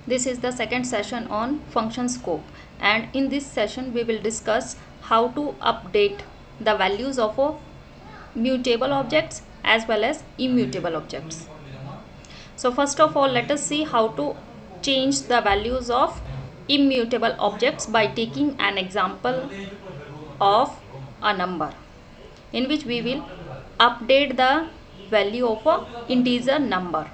This is the second session on function scope, and in this session we will discuss how to update the values of mutable objects as well as immutable objects. So first of all, let us see how to change the values of immutable objects by taking an example of a number in which we will update the value of a integer number.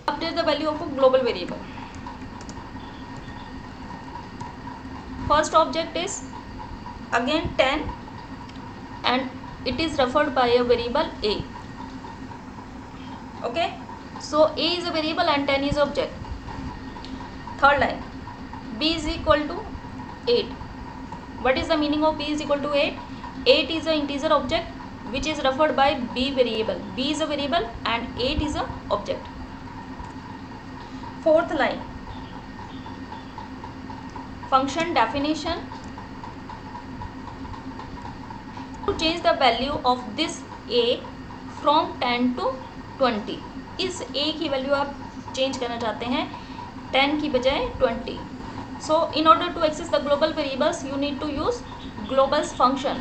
Update the value of a global variable. First object is again 10 and it is referred by a variable a. Okay, so a is a variable and 10 is object. Third line, b is equal to 8. What is the meaning of b is equal to 8? 8 is an integer object which is referred by b variable. B is a variable and 8 is a object. Fourth line, function definition. To change the value of this a from 10 to 20. इस a की value आप change करना चाहते हैं 10 की बजाय 20. So in order to access the global variables you need to use globals function.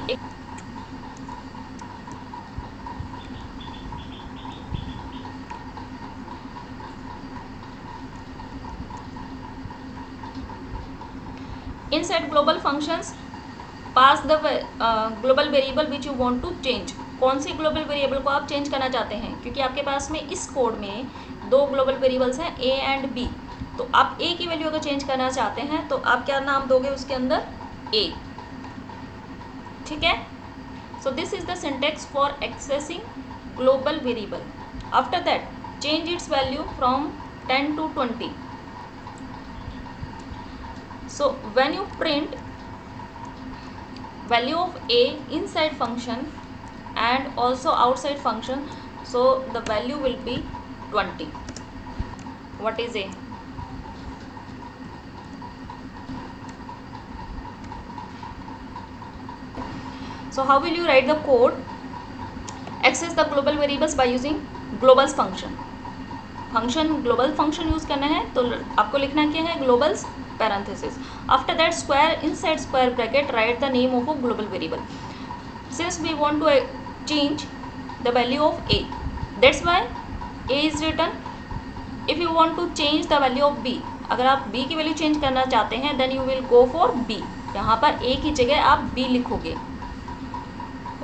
Inside global functions pass the global variable which you want to change. कौन सी ग्लोबल वेरिएबल को आप चेंज करना चाहते हैं, क्योंकि आपके पास में इस कोड में दो ग्लोबल वेरिएबल्स हैं ए एंड बी. तो आप ए की वैल्यू अगर चेंज करना चाहते हैं तो आप क्या नाम दोगे उसके अंदर, ए. ठीक है. So this is the syntax for accessing global variable. After that change its value from 10 to 20. So when you print value of a inside function and also outside function, so the value will be 20. What is a? So how will you write the code? Access the global variables by using globals function. Function global function use करना है तो आपको लिखना क्या है, Global's parenthesis. After that square, inside square bracket write the name of a global variable. Since we want to change the value of a, that's why a is written. If you want to change the value of b, अगर आप b की value change करना चाहते हैं then you will go for b. यहाँ पर a की जगह आप b लिखोगे.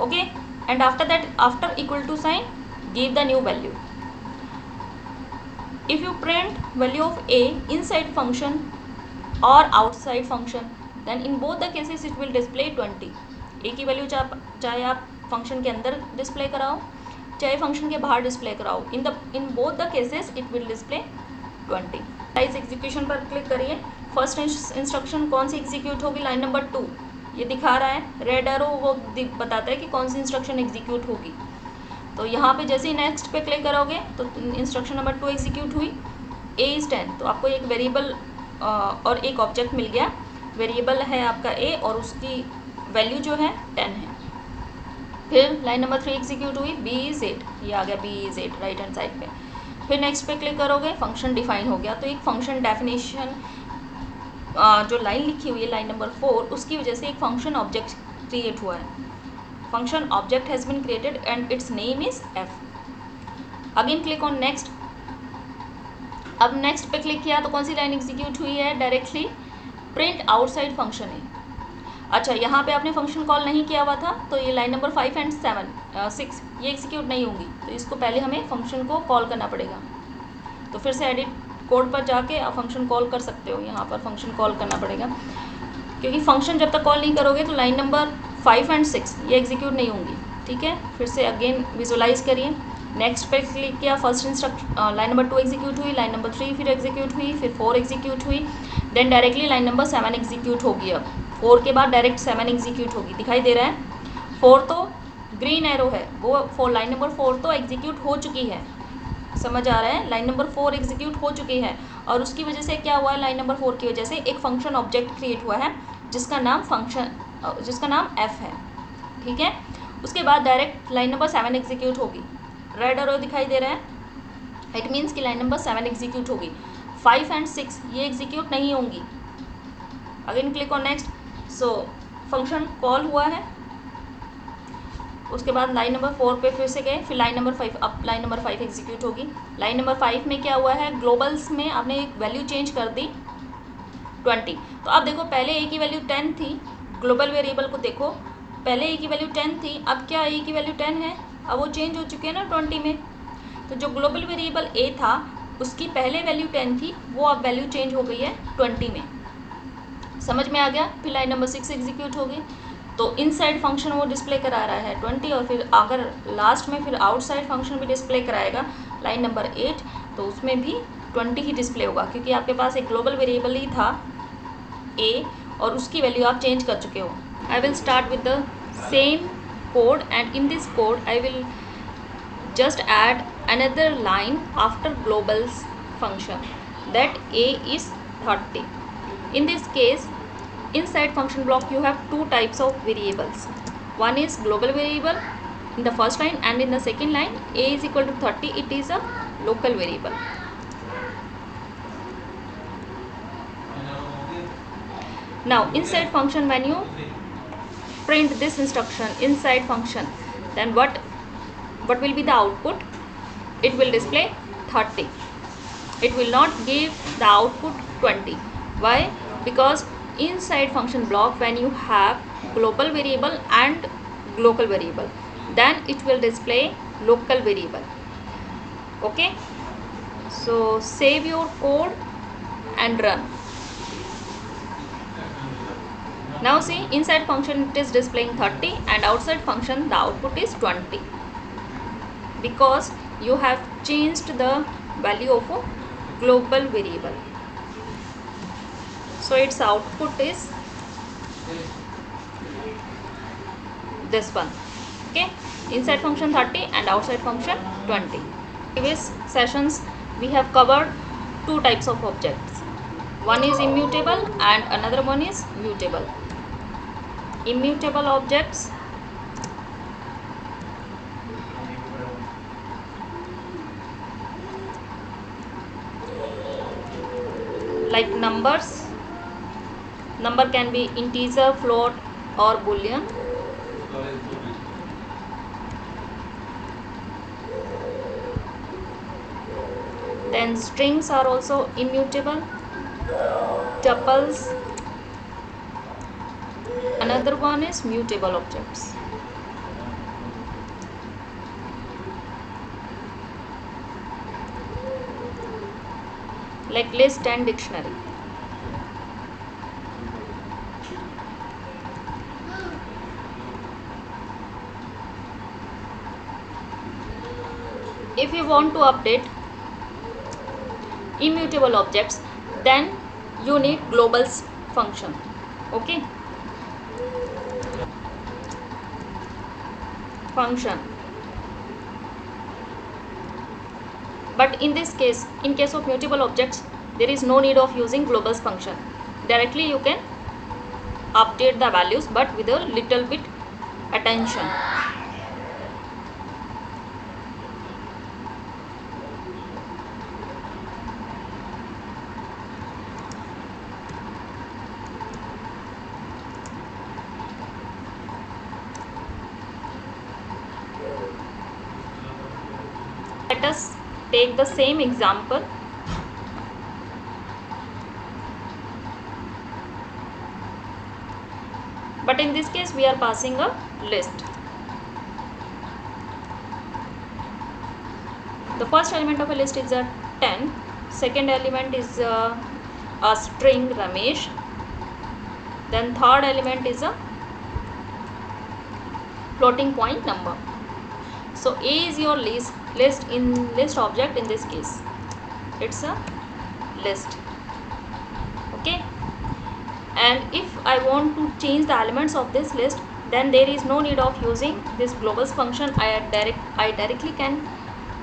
Okay, and after that, after equal to sign, give the new value. If you print value of a inside function और outside function, then in both the cases it will display 20. A की value चाहे आप function के अंदर display कराओ चाहे function के बाहर डिस्प्ले कराओ, इन both the cases it will display 20. इस एग्जीक्यूशन पर क्लिक करिए. फर्स्ट इंस्ट्रक्शन कौन सी एग्जीक्यूट होगी, लाइन नंबर 2 ये दिखा रहा है, रेड एरो वो बताता है कि कौन सी इंस्ट्रक्शन एग्जीक्यूट होगी. तो यहाँ पे जैसे ही नेक्स्ट पे क्लिक करोगे तो इंस्ट्रक्शन नंबर 2 एग्जीक्यूट हुई. ए इज़ 10, तो आपको एक वेरिएबल और एक ऑब्जेक्ट मिल गया. वेरिएबल है आपका ए और उसकी वैल्यू जो है 10 है. फिर लाइन नंबर 3 एग्जीक्यूट हुई, बी इज़ 8, ये आ गया b is 8 right hand side पे. फिर नेक्स्ट पे क्लिक करोगे, फंक्शन डिफाइन हो गया. तो एक फंक्शन डेफिनेशन जो लाइन लिखी हुई है लाइन नंबर 4, उसकी वजह से एक फंक्शन ऑब्जेक्ट क्रिएट हुआ है. Function object has been created and it's name is F. Again click on next. अब नेक्स्ट पे क्लिक किया तो कौन सी लाइन एग्जीक्यूट हुई है, डायरेक्टली प्रिंट आउटसाइड फंक्शन है. अच्छा, यहाँ पे आपने फंक्शन कॉल नहीं किया हुआ था तो ये लाइन नंबर 5 एंड 6 ये एग्जीक्यूट नहीं होंगी. तो इसको पहले हमें फंक्शन को कॉल करना पड़ेगा. तो फिर से एडिट कोड पर जाके आप फंक्शन कॉल कर सकते हो. यहाँ पर फंक्शन कॉल करना पड़ेगा क्योंकि फंक्शन जब तक कॉल नहीं करोगे तो लाइन नंबर 5 एंड 6 ये एग्जीक्यूट नहीं होंगी. ठीक है, फिर से अगेन विजुलाइज करिए. नेक्स्ट पे क्लिक किया, फर्स्ट लाइन नंबर 2 एग्जीक्यूट हुई, लाइन नंबर 3 फिर एग्जीक्यूट हुई, फिर 4 एग्जीक्यूट हुई, then directly line number 7 execute होगी. अब 4 के बाद डायरेक्ट 7 एग्जीक्यूट होगी. दिखाई दे रहा है 4 तो ग्रीन एरो है, वो लाइन नंबर 4 तो एग्जीक्यूट हो चुकी है. समझ आ रहा है, लाइन नंबर 4 एग्जीक्यूट हो चुकी है और उसकी वजह से क्या हुआ है, लाइन नंबर 4 की वजह से एक फंक्शन ऑब्जेक्ट क्रिएट हुआ है जिसका नाम फंक्शन जिसका नाम f है, ठीक है। उसके बाद डायरेक्ट लाइन नंबर 7 एग्जीक्यूट होगी, रेड एरो दिखाई दे रहा है, इट मीन्स कि लाइन नंबर 7 एग्जीक्यूट होगी। 5 एंड 6 ये एग्जीक्यूट नहीं होंगी। Again click on next. So function call हुआ है, उसके बाद लाइन नंबर 4 पे फिर से गए, फिर लाइन नंबर 5, अब लाइन नंबर 5 एग्जीक्यूट होगी। लाइन नंबर 5 में क्या हुआ है, ग्लोबल्स में आपने एक वैल्यू चेंज कर दी 20। तो अब देखो पहले ए की वैल्यू 10 थी, ग्लोबल वेरिएबल को देखो, पहले ए की वैल्यू 10 थी, अब क्या ए की वैल्यू 10 है, अब वो चेंज हो चुकी है ना 20 में। तो जो ग्लोबल वेरिएबल ए था उसकी पहले वैल्यू 10 थी, वो अब वैल्यू चेंज हो गई है 20 में। समझ में आ गया। फिर लाइन नंबर 6 एग्जीक्यूट होगी, तो इनसाइड फंक्शन वो डिस्प्ले करा रहा है 20, और फिर अगर लास्ट में फिर आउटसाइड फंक्शन भी डिस्प्ले कराएगा लाइन नंबर 8, तो उसमें भी 20 ही डिस्प्ले होगा, क्योंकि आपके पास एक ग्लोबल वेरिएबल ही था ए और उसकी वैल्यू आप चेंज कर चुके हो। I will start with the same code, and in this code I will just add another line after globals function that a is 30. In this case, inside function block you have two types of variables. One is global variable in the first line, and in the second line a is equal to 30, it is a local variable. Now inside function, when you print this instruction inside function, then what will be the output? It will display 30. It will not give the output 20. Why? Because inside function block, when you have global variable and local variable, then it will display local variable. Okay, so save your code and run. Now see, inside function it is displaying 30, and outside function the output is 20, because you have changed the value of a global variable. So its output is this one. Okay, inside function 30 and outside function 20. Previous sessions we have covered two types of objects. One is immutable and another one is mutable. Immutable objects like numbers. Number can be integer, float or boolean. Then strings are also immutable. Tuples. Another one is mutable objects. Like list and dictionary. If you want to update immutable objects, then you need globals function. Okay, function. But in this case, in case of mutable objects, there is no need of using globals function. Directly you can update the values, but with a little bit attention. Let us take the same example. But in this case we are passing a list. The first element of a list is a 10. Second element is a string Ramesh. Then third element is a floating point number. So A is your list object. In this case it's a list. Okay, and if I want to change the elements of this list, then there is no need of using this globals function. I directly can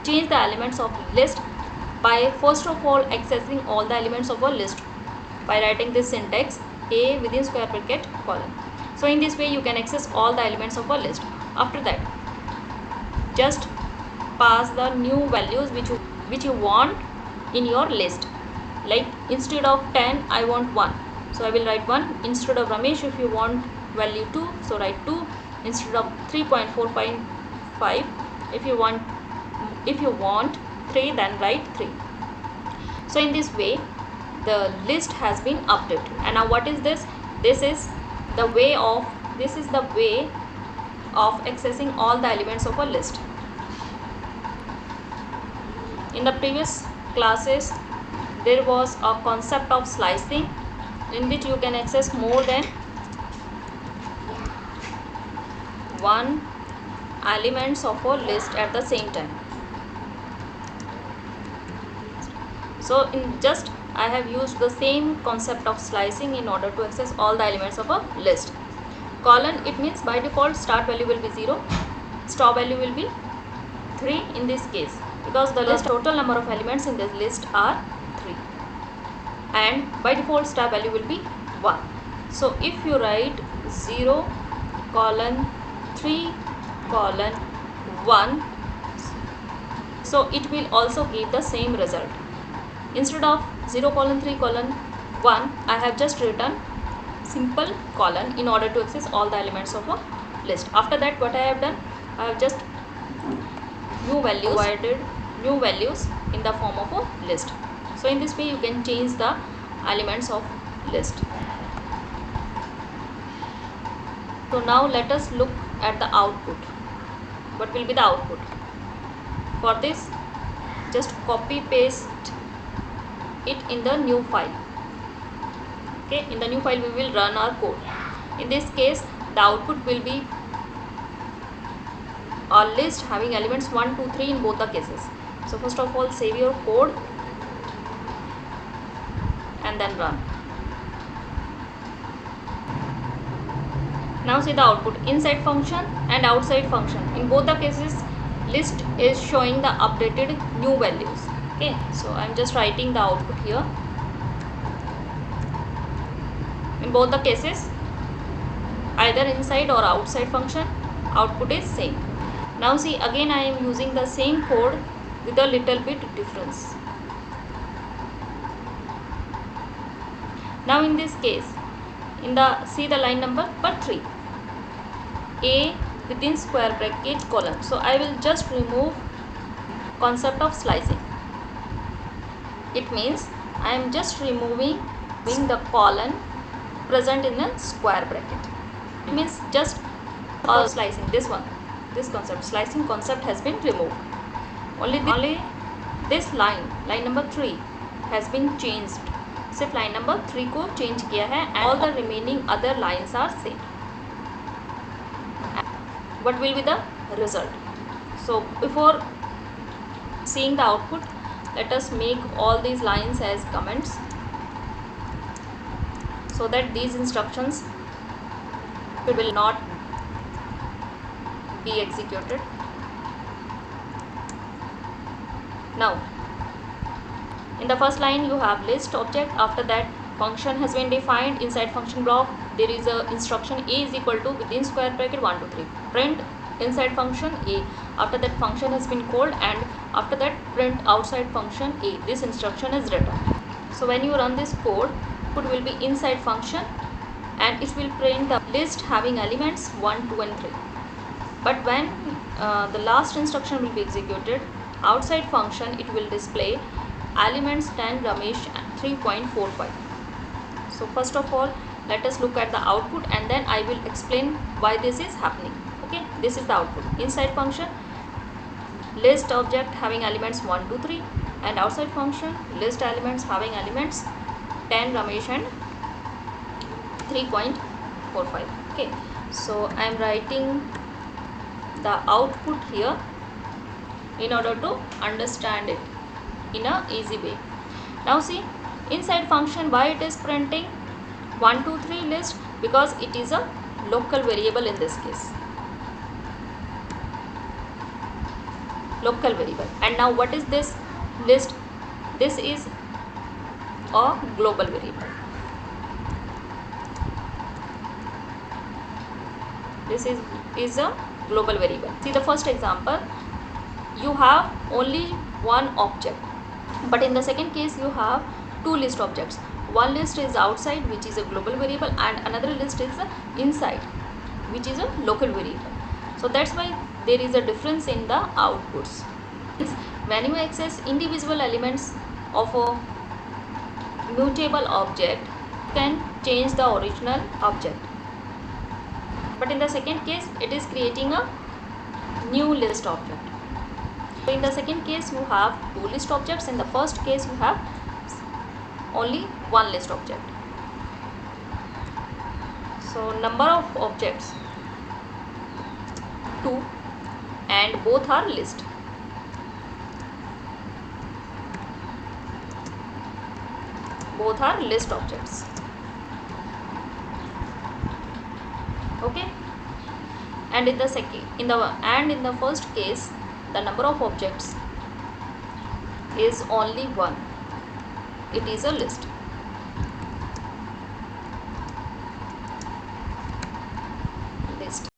change the elements of list by first of all accessing all the elements of a list by writing this syntax: A within square bracket colon. So in this way you can access all the elements of a list. After that, just pass the new values which you want in your list. Like instead of 10 I want 1, so I will write 1. Instead of Ramesh, if you want value 2, so write 2. Instead of 3.45, if you want 3, then write 3. So in this way the list has been updated. And now what is this? This is the way of accessing all the elements of a list. In the previous classes there was a concept of slicing, in which you can access more than one elements of a list at the same time. So I have used the same concept of slicing in order to access all the elements of a list. Colon, it means by default start value will be 0, stop value will be 3 in this case, because the list total number of elements in this list are 3, and by default start value will be 1. So if you write 0 colon 3 colon 1, so it will also give the same result. Instead of 0 colon 3 colon 1, I have just written simple colon in order to access all the elements of a list. After that, what I have done, I have just provided new values in the form of a list. So in this way you can change the elements of list. So now let us look at the output. What will be the output? For this, just copy paste it in the new file. Okay, in the new file we will run our code. In this case the output will be a list having elements 1, 2, 3 in both the cases. So first of all, save your code and then run. Now see the output, inside function and outside function. In both the cases list is showing the updated new values. Okay, so I am just writing the output here. In both the cases, either inside or outside function, output is same. Now see, again I am using the same code with a little bit difference. Now in this case, see the line number 3, a within square bracket colon. So I will just remove concept of slicing. It means I am just removing the colon present in a square bracket. It means just slicing, this concept, slicing concept has been removed. Only this line number 3 has been changed. सिर्फ line number 3 को change किया है, and all the remaining other lines are same. What will be the result? So before seeing the output, let us make all these lines as comments, so that these instructions will not be executed. Now in the first line you have list object. After that, function has been defined. Inside function block there is a instruction a is equal to within square bracket 1, 2, 3 print inside function a. After that, function has been called, and after that print outside function a. This instruction is written. So when you run this code, it will be inside function and it will print the list having elements 1, 2 and 3. But when the last instruction will be executed, outside function it will display elements 10 Ramesh 3.45. So first of all, let us look at the output, and then I will explain why this is happening. Okay, this is the output. Inside function, list object having elements 1, 2, 3, and outside function, list elements having elements 10 Ramesh and 3.45. Okay, so I am writing the output here in order to understand it in a easy way. Now see, inside function, why it is printing 1, 2, 3 list? Because it is a local variable in this case. Local variable. And now what is this list? This is a global variable. This is a global variable. See the first example, you have only one object, but in the second case you have two list objects. One list is outside, which is a global variable, and another list is inside, which is a local variable. So that's why there is a difference in the outputs. When you access individual elements of a mutable object, you can change the original object, but in the second case it is creating a new list object. So in the second case you have two list objects, in the first case you have only one list object. So number of objects 2 and both are list. Both are list objects. Okay, and in the first case the number of objects is only one. It is a list.